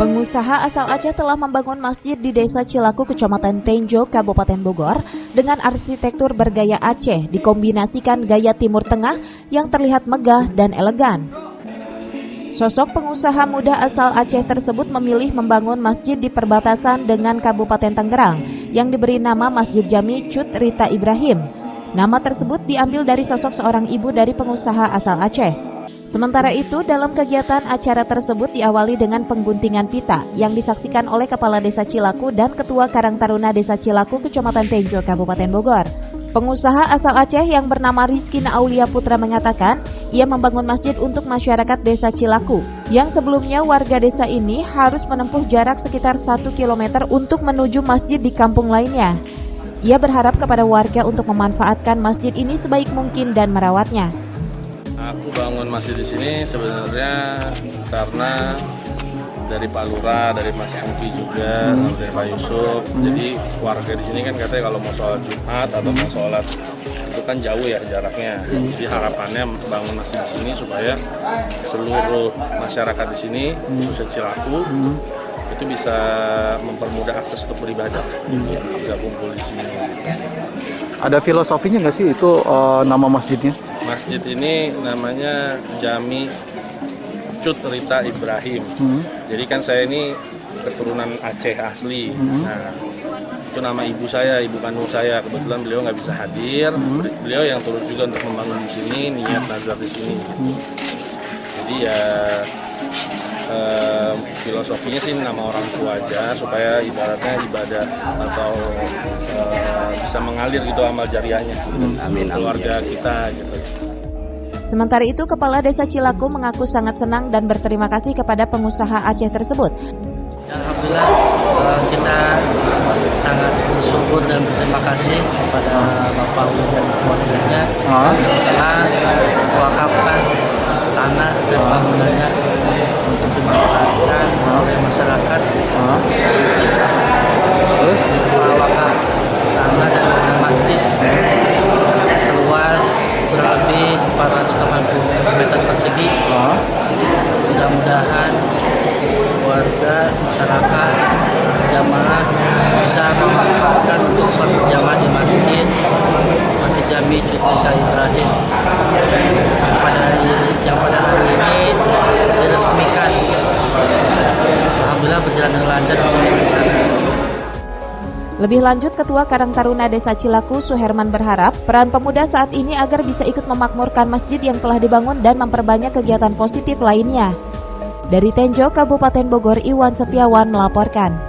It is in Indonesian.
Pengusaha asal Aceh telah membangun masjid di Desa Cilaku, Kecamatan Tenjo, Kabupaten Bogor dengan arsitektur bergaya Aceh dikombinasikan gaya Timur Tengah yang terlihat megah dan elegan. Sosok pengusaha muda asal Aceh tersebut memilih membangun masjid di perbatasan dengan Kabupaten Tangerang yang diberi nama Masjid Jami Cut Rita Ibrahim. Nama tersebut diambil dari sosok seorang ibu dari pengusaha asal Aceh. Sementara itu, dalam kegiatan acara tersebut diawali dengan pengguntingan pita yang disaksikan oleh Kepala Desa Cilaku dan Ketua Karang Taruna Desa Cilaku, Kecamatan Tenjo, Kabupaten Bogor. Pengusaha asal Aceh yang bernama Rizky Aulia Putra mengatakan ia membangun masjid untuk masyarakat Desa Cilaku yang sebelumnya warga desa ini harus menempuh jarak sekitar 1 km untuk menuju masjid di kampung lainnya. Ia berharap kepada warga untuk memanfaatkan masjid ini sebaik mungkin dan merawatnya. Aku bangun masjid di sini sebenarnya karena dari Pak Lurah, dari Mas Angki juga, dari Pak Yusuf. Jadi warga di sini kan katanya kalau mau sholat Jumat atau mau sholat itu kan jauh ya jaraknya. Jadi harapannya bangun masjid di sini supaya seluruh masyarakat di sini, khususnya Cilaku, itu bisa mempermudah akses untuk beribadah, bisa kumpul di sini. Ada filosofinya nggak sih itu nama masjidnya? Masjid ini namanya Jami Cut Rita Ibrahim. Jadi kan saya ini keturunan Aceh asli. Nah, itu nama ibu saya, ibu kandung saya. Kebetulan beliau nggak bisa hadir. Beliau yang turut juga untuk membangun di sini, niat nazar di sini. Jadi ya filosofinya sih nama orang tua aja supaya ibaratnya ibadah atau bisa mengalir gitu amal jariahnya keluarga kita gitu. Sementara itu, Kepala Desa Cilaku mengaku sangat senang dan berterima kasih kepada pengusaha Aceh tersebut. Alhamdulillah kita sangat bersyukur dan berterima kasih kepada Bapak Uli dan keluarganya yang telah mewakafkan tanah dan bangunannya untuk dimanfaatkan oleh masyarakat. Terus wakaf tanah dan bangunan masjid seluas kurang lebih 480 meter persegi. Mudah-mudahan warga masyarakat jamaah bisa memanfaatkan untuk sholat berjamaah di Masjid Jami Cut Rita Ibrahim yang pada hari ini diresmikan. Alhamdulillah berjalan dengan lancar sesuai rencana. Lebih lanjut, Ketua Karang Taruna Desa Cilaku, Suherman, berharap peran pemuda saat ini agar bisa ikut memakmurkan masjid yang telah dibangun dan memperbanyak kegiatan positif lainnya. Dari Tenjo, Kabupaten Bogor, Iwan Setiawan melaporkan.